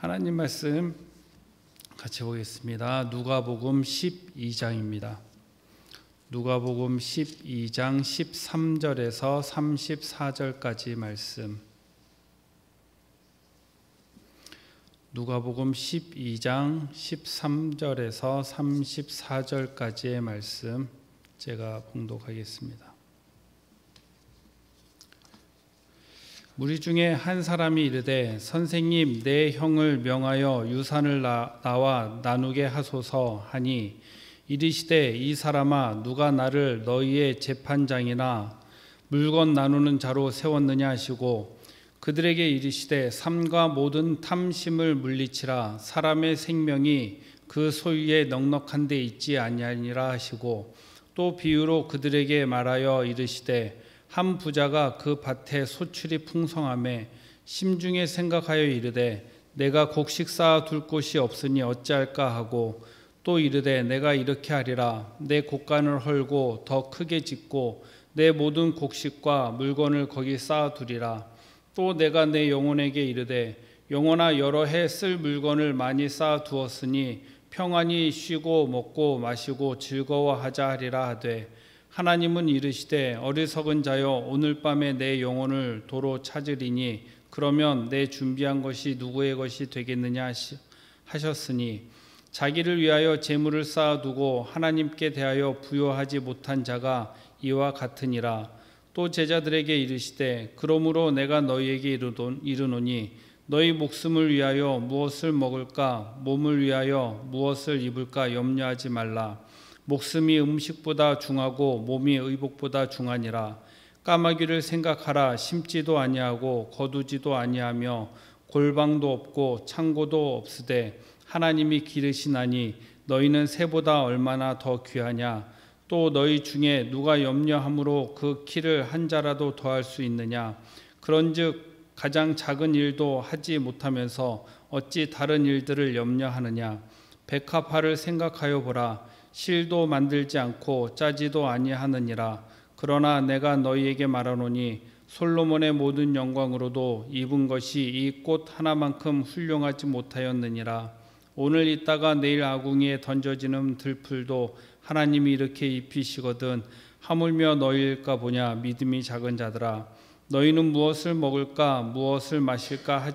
하나님 말씀 같이 보겠습니다. 누가복음 12장입니다. 누가복음 12장 13절에서 34절까지 말씀. 누가복음 12장 13절에서 34절까지의 말씀 제가 봉독하겠습니다. 무리 중에 한 사람이 이르되 선생님 내 형을 명하여 유산을 나와 나누게 하소서 하니 이르시되 이 사람아 누가 나를 너희의 재판장이나 물건 나누는 자로 세웠느냐 하시고 그들에게 이르시되 삶과 모든 탐심을 물리치라 사람의 생명이 그 소유에 넉넉한 데 있지 아니하니라 하시고 또 비유로 그들에게 말하여 이르시되 한 부자가 그 밭에 소출이 풍성하매 심중에 생각하여 이르되 내가 곡식 쌓아 둘 곳이 없으니 어찌할까 하고 또 이르되 내가 이렇게 하리라 내 곡간을 헐고 더 크게 짓고 내 모든 곡식과 물건을 거기 쌓아 두리라. 또 내가 내 영혼에게 이르되 영혼아 여러 해 쓸 물건을 많이 쌓아 두었으니 평안히 쉬고 먹고 마시고 즐거워하자 하리라 하되 하나님은 이르시되 어리석은 자여 오늘 밤에 내 영혼을 도로 찾으리니 그러면 내 준비한 것이 누구의 것이 되겠느냐 하셨으니 자기를 위하여 재물을 쌓아두고 하나님께 대하여 부요하지 못한 자가 이와 같으니라. 또 제자들에게 이르시되 그러므로 내가 너희에게 이르노니 너희 목숨을 위하여 무엇을 먹을까 몸을 위하여 무엇을 입을까 염려하지 말라. 목숨이 음식보다 중하고 몸이 의복보다 중하니라. 까마귀를 생각하라. 심지도 아니하고 거두지도 아니하며 골방도 없고 창고도 없으되 하나님이 기르시나니 너희는 새보다 얼마나 더 귀하냐. 또 너희 중에 누가 염려함으로 그 키를 한 자라도 더할 수 있느냐. 그런즉 가장 작은 일도 하지 못하면서 어찌 다른 일들을 염려하느냐. 백합화를 생각하여 보라. 실도 만들지 않고 짜지도 아니하느니라. 그러나 내가 너희에게 말하노니 솔로몬의 모든 영광으로도 입은 것이 이 꽃 하나만큼 훌륭하지 못하였느니라. 오늘 있다가 내일 아궁이에 던져지는 들풀도 하나님이 이렇게 입히시거든 하물며 너희일까 보냐. 믿음이 작은 자들아 너희는 무엇을 먹을까 무엇을 마실까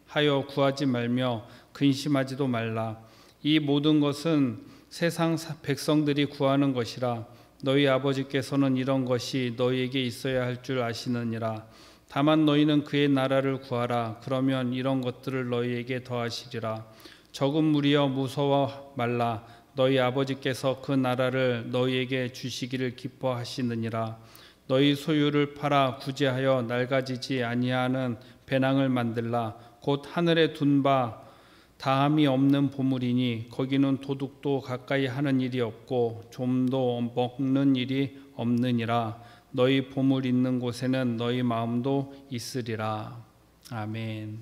하여 구하지 말며 근심하지도 말라. 이 모든 것은 세상 백성들이 구하는 것이라. 너희 아버지께서는 이런 것이 너희에게 있어야 할 줄 아시느니라. 다만 너희는 그의 나라를 구하라. 그러면 이런 것들을 너희에게 더하시리라. 적은 무리여 무서워 말라. 너희 아버지께서 그 나라를 너희에게 주시기를 기뻐하시느니라. 너희 소유를 팔아 구제하여 낡아지지 아니하는 배낭을 만들라. 곧 하늘에 둔 바 다함이 없는 보물이니 거기는 도둑도 가까이 하는 일이 없고 좀도 먹는 일이 없느니라. 너희 보물 있는 곳에는 너희 마음도 있으리라. 아멘.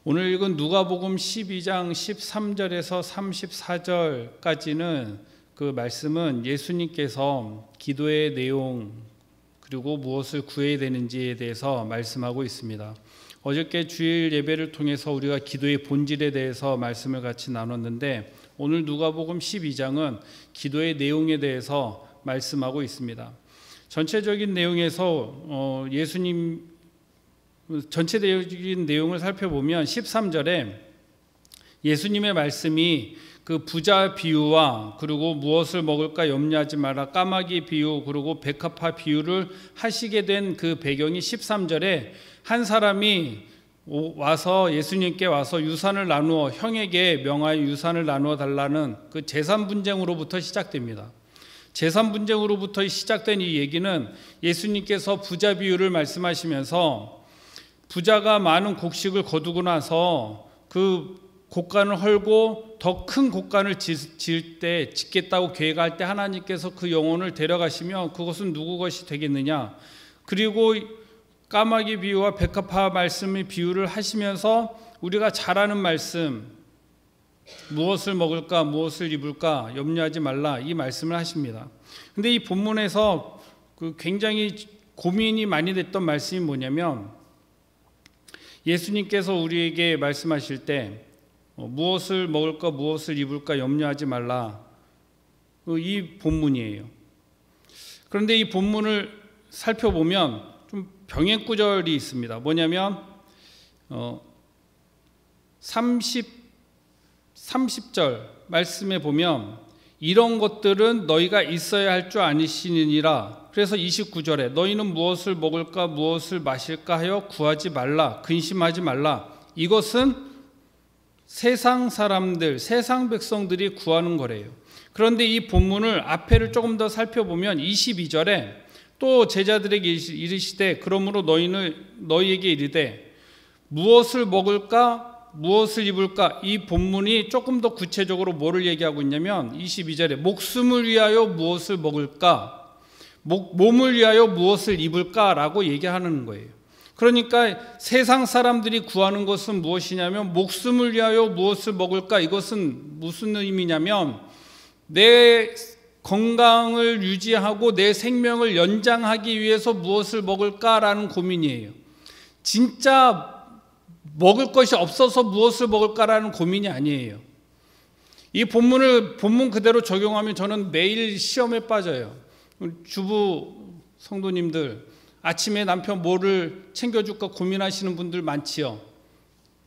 오늘 읽은 누가복음 12장 13절에서 34절까지는 그 말씀은 예수님께서 기도의 내용 그리고 무엇을 구해야 되는지에 대해서 말씀하고 있습니다. 어저께 주일 예배를 통해서 우리가 기도의 본질에 대해서 말씀을 같이 나눴는데 오늘 누가복음 12장은 기도의 내용에 대해서 말씀하고 있습니다. 전체적인 내용에서 전체적인 내용을 살펴보면 13절에 예수님의 말씀이 그 부자 비유와 그리고 무엇을 먹을까 염려하지 마라 까마귀 비유 그리고 백합화 비유를 하시게 된 그 배경이 13절에 한 사람이 예수님께 와서 유산을 나누어 형에게 명하여 유산을 나누어 달라는 그 재산 분쟁으로부터 시작됩니다. 재산 분쟁으로부터 시작된 이 얘기는 예수님께서 부자 비유를 말씀하시면서 부자가 많은 곡식을 거두고 나서 그 곡간을 헐고 더 큰 곡간을 짓겠다고 계획할 때 하나님께서 그 영혼을 데려가시면 그것은 누구 것이 되겠느냐. 그리고 까마귀 비유와 백합화 말씀의 비유를 하시면서 우리가 잘 아는 말씀 무엇을 먹을까 무엇을 입을까 염려하지 말라 이 말씀을 하십니다. 근데 이 본문에서 굉장히 고민이 많이 됐던 말씀이 뭐냐면 예수님께서 우리에게 말씀하실 때 무엇을 먹을까 무엇을 입을까 염려하지 말라, 이 본문이에요. 그런데 이 본문을 살펴보면 좀 병행구절이 있습니다. 뭐냐면 30절 말씀에 보면 이런 것들은 너희가 있어야 할 줄 아시느니라. 그래서 29절에 너희는 무엇을 먹을까 무엇을 마실까 하여 구하지 말라, 근심하지 말라. 이것은 세상 사람들, 세상 백성들이 구하는 거래요. 그런데 이 본문을 앞에를 조금 더 살펴보면 22절에 또 제자들에게 이르시되 그러므로 너희에게 이르되 무엇을 먹을까 무엇을 입을까. 이 본문이 조금 더 구체적으로 뭐를 얘기하고 있냐면 22절에 목숨을 위하여 무엇을 먹을까, 몸을 위하여 무엇을 입을까라고 얘기하는 거예요. 그러니까 세상 사람들이 구하는 것은 무엇이냐면 목숨을 위하여 무엇을 먹을까. 이것은 무슨 의미냐면 내 건강을 유지하고 내 생명을 연장하기 위해서 무엇을 먹을까라는 고민이에요. 진짜 먹을 것이 없어서 무엇을 먹을까라는 고민이 아니에요. 이 본문 그대로 적용하면 저는 매일 시험에 빠져요. 주부 성도님들, 아침에 남편 뭐를 챙겨줄까 고민하시는 분들 많지요.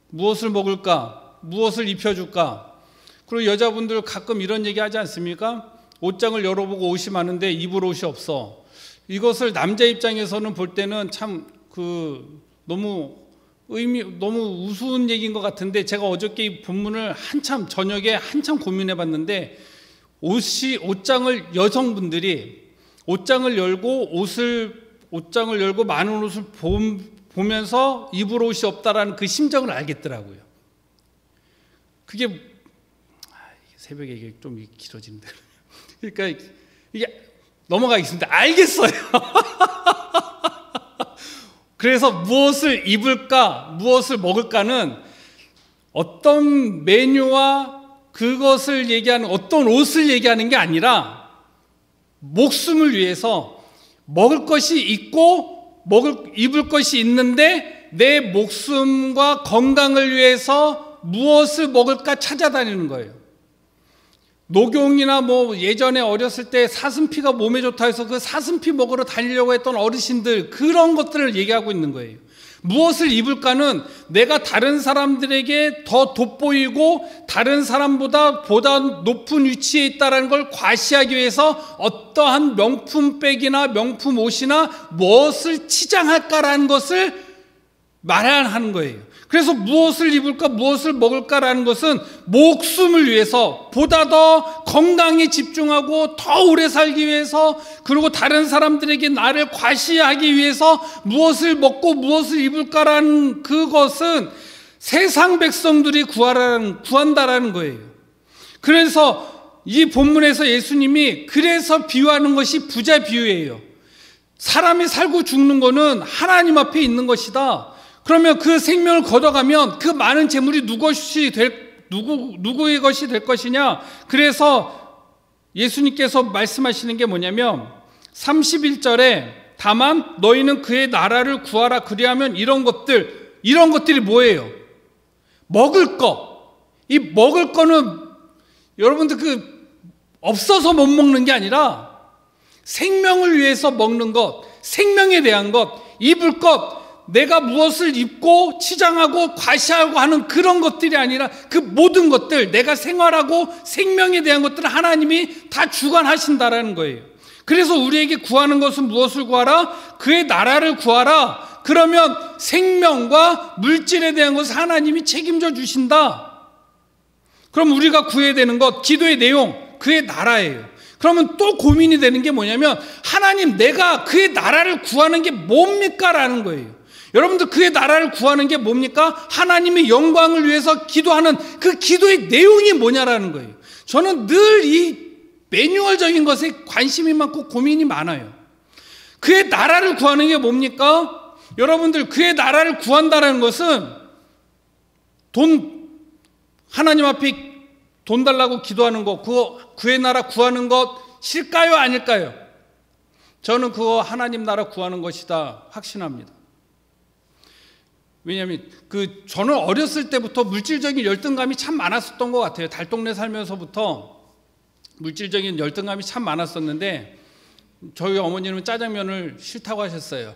무엇을 먹을까, 무엇을 입혀줄까. 그리고 여자분들 가끔 이런 얘기 하지 않습니까? 옷장을 열어보고 옷이 많은데 입을 옷이 없어. 이것을 남자 입장에서는 볼 때는 참 너무 우스운 얘기인 것 같은데, 제가 어저께 이 본문을 저녁에 한참 고민해 봤는데, 옷장을 여성분들이 옷장을 열고 많은 옷을 보면서 입을 옷이 없다라는 그 심정을 알겠더라고요. 그게 새벽에 이게 좀 길어지는데 그러니까 이게 넘어가겠습니다. 알겠어요. 그래서 무엇을 입을까 무엇을 먹을까는 어떤 메뉴와 그것을 얘기하는 어떤 옷을 얘기하는 게 아니라 목숨을 위해서 먹을 것이 있고 입을 것이 있는데 내 목숨과 건강을 위해서 무엇을 먹을까 찾아다니는 거예요. 녹용이나 예전에 어렸을 때 사슴피가 몸에 좋다 해서 그 사슴피 먹으러 다니려고 했던 어르신들, 그런 것들을 얘기하고 있는 거예요. 무엇을 입을까는 내가 다른 사람들에게 더 돋보이고 다른 사람보다 높은 위치에 있다는 걸 과시하기 위해서 어떠한 명품백이나 명품 옷이나 무엇을 치장할까라는 것을 말하는 거예요. 그래서 무엇을 입을까 무엇을 먹을까라는 것은 목숨을 위해서, 보다 더 건강에 집중하고 더 오래 살기 위해서, 그리고 다른 사람들에게 나를 과시하기 위해서 무엇을 먹고 무엇을 입을까라는 그것은 세상 백성들이 구한다라는 거예요. 그래서 이 본문에서 예수님이 그래서 비유하는 것이 부자 비유예요. 사람이 살고 죽는 거는 하나님 앞에 있는 것이다. 그러면 그 생명을 걷어가면 그 많은 재물이 누구의 것이 될 것이냐? 그래서 예수님께서 말씀하시는 게 뭐냐면 31절에 다만 너희는 그의 나라를 구하라. 그리하면 이런 것들이 뭐예요? 먹을 것. 이 먹을 거는 여러분들 없어서 못 먹는 게 아니라 생명을 위해서 먹는 것, 생명에 대한 것, 입을 것, 내가 무엇을 입고 치장하고 과시하고 하는 그런 것들이 아니라 그 모든 것들, 내가 생활하고 생명에 대한 것들을 하나님이 다 주관하신다라는 거예요. 그래서 우리에게 구하는 것은 무엇을 구하라? 그의 나라를 구하라. 그러면 생명과 물질에 대한 것을 하나님이 책임져 주신다. 그럼 우리가 구해야 되는 것, 기도의 내용, 그의 나라예요. 그러면 또 고민이 되는 게 뭐냐면, 하나님, 내가 그의 나라를 구하는 게 뭡니까? 라는 거예요. 여러분들, 그의 나라를 구하는 게 뭡니까? 하나님의 영광을 위해서 기도하는 그 기도의 내용이 뭐냐라는 거예요. 저는 늘 이 매뉴얼적인 것에 관심이 많고 고민이 많아요. 그의 나라를 구하는 게 뭡니까? 여러분들, 그의 나라를 구한다는 것은 하나님 앞에 돈 달라고 기도하는 것, 그의 나라 구하는 것 실까요? 아닐까요? 저는 그거 하나님 나라 구하는 것이다 확신합니다. 왜냐하면 저는 어렸을 때부터 물질적인 열등감이 참 많았었던 것 같아요. 달동네 살면서부터 물질적인 열등감이 참 많았었는데 저희 어머니는 짜장면을 싫다고 하셨어요.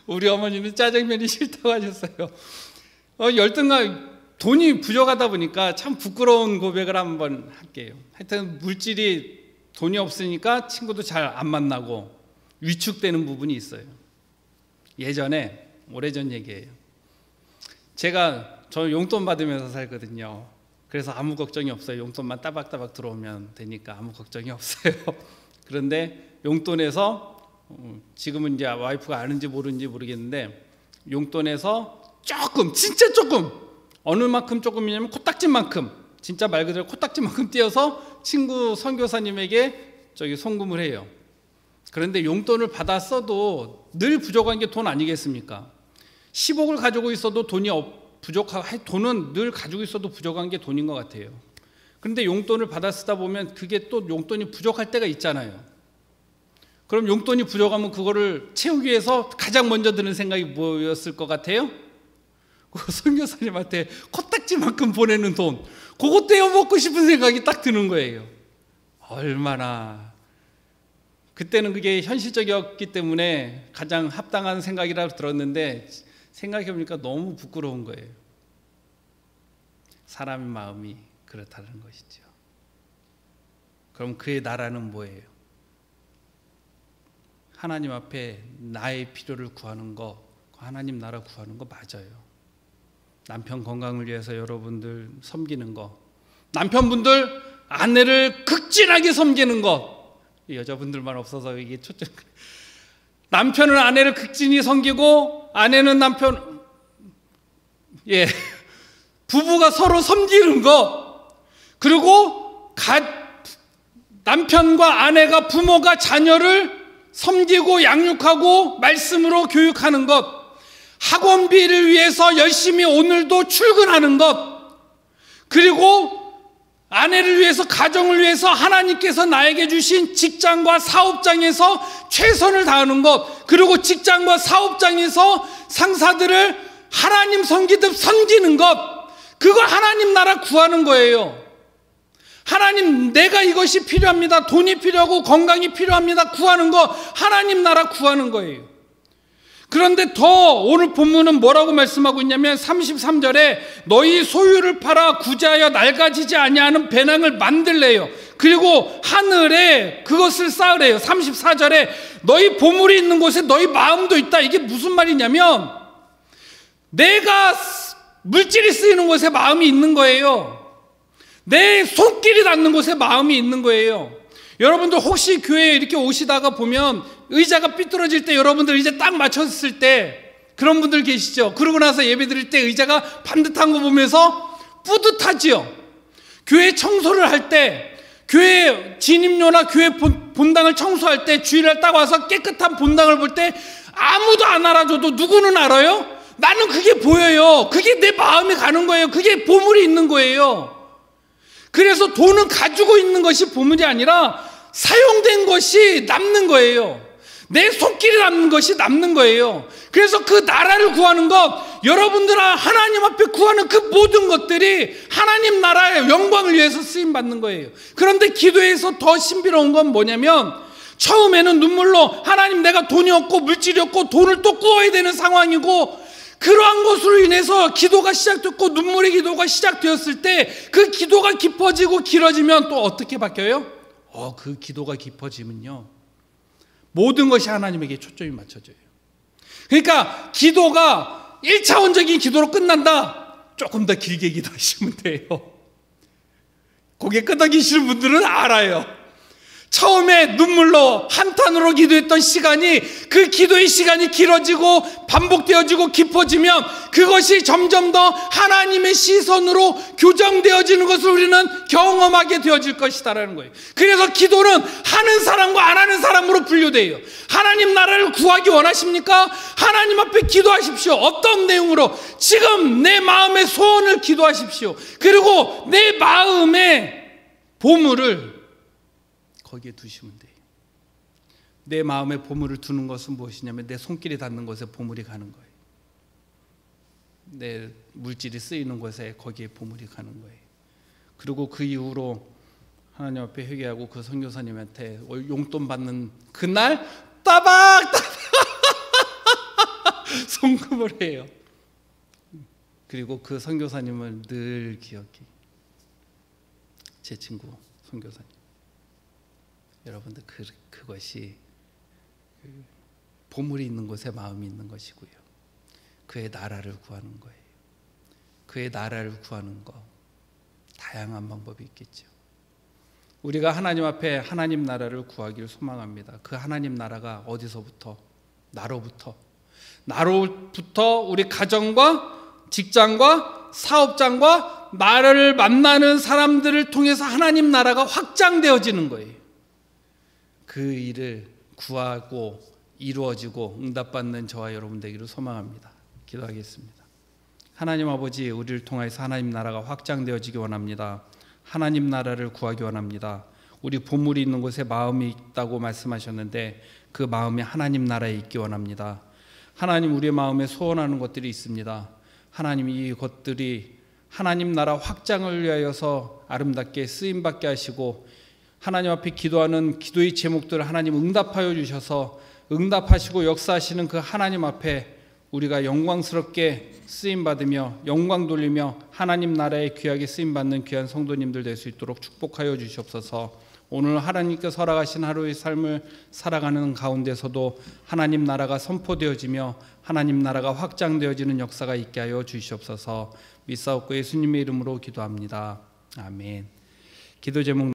우리 어머니는 짜장면이 싫다고 하셨어요. 열등감, 돈이 부족하다 보니까 참 부끄러운 고백을 한번 할게요. 하여튼 물질이 돈이 없으니까 친구도 잘 안 만나고 위축되는 부분이 있어요. 예전에, 오래전 얘기예요. 저 용돈 받으면서 살거든요. 그래서 아무 걱정이 없어요. 용돈만 따박따박 들어오면 되니까 아무 걱정이 없어요. 그런데 용돈에서 지금은 이제 와이프가 아는지 모르는지 모르겠는데 용돈에서 조금, 진짜 조금, 어느 만큼 조금이냐면 코딱지만큼, 진짜 말 그대로 코딱지만큼 띄어서 친구 선교사님에게 송금을 해요. 그런데 용돈을 받아 써도 늘 부족한 게 돈 아니겠습니까? 10억을 가지고 있어도 돈은 늘 가지고 있어도 부족한 게 돈인 것 같아요. 그런데 용돈을 받아 쓰다 보면 그게 또 용돈이 부족할 때가 있잖아요. 그럼 용돈이 부족하면 그거를 채우기 위해서 가장 먼저 드는 생각이 뭐였을 것 같아요? 선교사님한테 코딱지만큼 보내는 돈, 그거 떼어 먹고 싶은 생각이 딱 드는 거예요. 얼마나, 그때는 그게 현실적이었기 때문에 가장 합당한 생각이라고 들었는데 생각해보니까 너무 부끄러운 거예요. 사람의 마음이 그렇다는 것이죠. 그럼 그의 나라는 뭐예요? 하나님 앞에 나의 필요를 구하는 거, 하나님 나라 구하는 거 맞아요. 남편 건강을 위해서 여러분들 섬기는 거, 남편분들 아내를 극진하게 섬기는 것, 여자분들만 없어서 이게 초점. 남편은 아내를 극진히 섬기고 아내는 남편, 부부가 서로 섬기는 것, 그리고 남편과 아내가, 부모가 자녀를 섬기고 양육하고 말씀으로 교육하는 것, 학원비를 위해서 열심히 오늘도 출근하는 것, 그리고 아내를 위해서, 가정을 위해서 하나님께서 나에게 주신 직장과 사업장에서 최선을 다하는 것, 그리고 직장과 사업장에서 상사들을 하나님 섬기듯 섬기는 것, 그거 하나님 나라 구하는 거예요. 하나님, 내가 이것이 필요합니다, 돈이 필요하고 건강이 필요합니다 구하는 거, 하나님 나라 구하는 거예요. 그런데 더 오늘 본문은 뭐라고 말씀하고 있냐면 33절에 너희 소유를 팔아 구제하여 낡아지지 아니하는 배낭을 만들래요. 그리고 하늘에 그것을 쌓으래요. 34절에 너희 보물이 있는 곳에 너희 마음도 있다. 이게 무슨 말이냐면 내가 물질이 쓰이는 곳에 마음이 있는 거예요. 내 손길이 닿는 곳에 마음이 있는 거예요. 여러분들 혹시 교회에 이렇게 오시다가 보면 의자가 삐뚤어질 때, 여러분들 의자 딱 맞췄을 때 그런 분들 계시죠? 그러고 나서 예배 드릴 때 의자가 반듯한 거 보면서 뿌듯하지요. 교회 청소를 할 때, 교회 진입료나 교회 본당을 청소할 때, 주일날 딱 와서 깨끗한 본당을 볼 때 아무도 안 알아줘도 누구는 알아요? 나는 그게 보여요. 그게 내 마음에 가는 거예요. 그게 보물이 있는 거예요. 그래서 돈은 가지고 있는 것이 보물이 아니라 사용된 것이 남는 거예요. 내 손길이 남는 것이 남는 거예요. 그래서 그 나라를 구하는 것, 여러분들 하나님 앞에 구하는 그 모든 것들이 하나님 나라의 영광을 위해서 쓰임받는 거예요. 그런데 기도에서 더 신비로운 건 뭐냐면 처음에는 눈물로 하나님, 내가 돈이 없고 물질이 없고 돈을 또 구해야 되는 상황이고, 그러한 것으로 인해서 기도가 시작됐고 눈물의 기도가 시작되었을 때 그 기도가 깊어지고 길어지면 또 어떻게 바뀌어요? 그 기도가 깊어지면요, 모든 것이 하나님에게 초점이 맞춰져요. 그러니까 기도가 1차원적인 기도로 끝난다. 조금 더 길게 기도하시면 돼요. 고개 끄덕이시는 분들은 알아요. 처음에 눈물로 한탄으로 기도했던 시간이, 그 기도의 시간이 길어지고 반복되어지고 깊어지면 그것이 점점 더 하나님의 시선으로 교정되어지는 것을 우리는 경험하게 되어질 것이다라는 거예요. 그래서 기도는 하는 사람과 안 하는 사람으로 분류돼요. 하나님 나라를 구하기 원하십니까? 하나님 앞에 기도하십시오. 어떤 내용으로? 지금 내 마음의 소원을 기도하십시오. 그리고 내 마음의 보물을 거기에 두시면 돼요. 내 마음에 보물을 두는 것은 무엇이냐면 내 손길이 닿는 곳에 보물이 가는 거예요. 내 물질이 쓰이는 곳에 거기에 보물이 가는 거예요. 그리고 그 이후로 하나님 앞에 회개하고 그 선교사님한테 용돈 받는 그날 따박 송금을 해요. 그리고 그 선교사님을 늘 기억해. 제 친구 선교사님. 여러분들 그것이 보물이 있는 곳에 마음이 있는 것이고요. 그의 나라를 구하는 거예요. 그의 나라를 구하는 거 다양한 방법이 있겠죠. 우리가 하나님 앞에 하나님 나라를 구하기를 소망합니다. 그 하나님 나라가 어디서부터? 나로부터 우리 가정과 직장과 사업장과 나를 만나는 사람들을 통해서 하나님 나라가 확장되어지는 거예요. 그 일을 구하고 이루어지고 응답받는 저와 여러분 되기를 소망합니다. 기도하겠습니다. 하나님 아버지, 우리를 통해서 하나님 나라가 확장되어지기 원합니다. 하나님 나라를 구하기 원합니다. 우리 보물이 있는 곳에 마음이 있다고 말씀하셨는데 그 마음이 하나님 나라에 있기 원합니다. 하나님, 우리의 마음에 소원하는 것들이 있습니다. 하나님, 이 것들이 하나님 나라 확장을 위하여서 아름답게 쓰임받게 하시고 하나님 앞에 기도하는 기도의 제목들을 하나님 응답하여 주셔서 응답하시고 역사하시는 그 하나님 앞에 우리가 영광스럽게 쓰임받으며 영광 돌리며 하나님 나라에 귀하게 쓰임받는 귀한 성도님들 될 수 있도록 축복하여 주시옵소서. 오늘 하나님께서 허락하신 하루의 삶을 살아가는 가운데서도 하나님 나라가 선포되어지며 하나님 나라가 확장되어지는 역사가 있게 하여 주시옵소서. 믿사옵고 예수님의 이름으로 기도합니다. 아멘. 기도 제목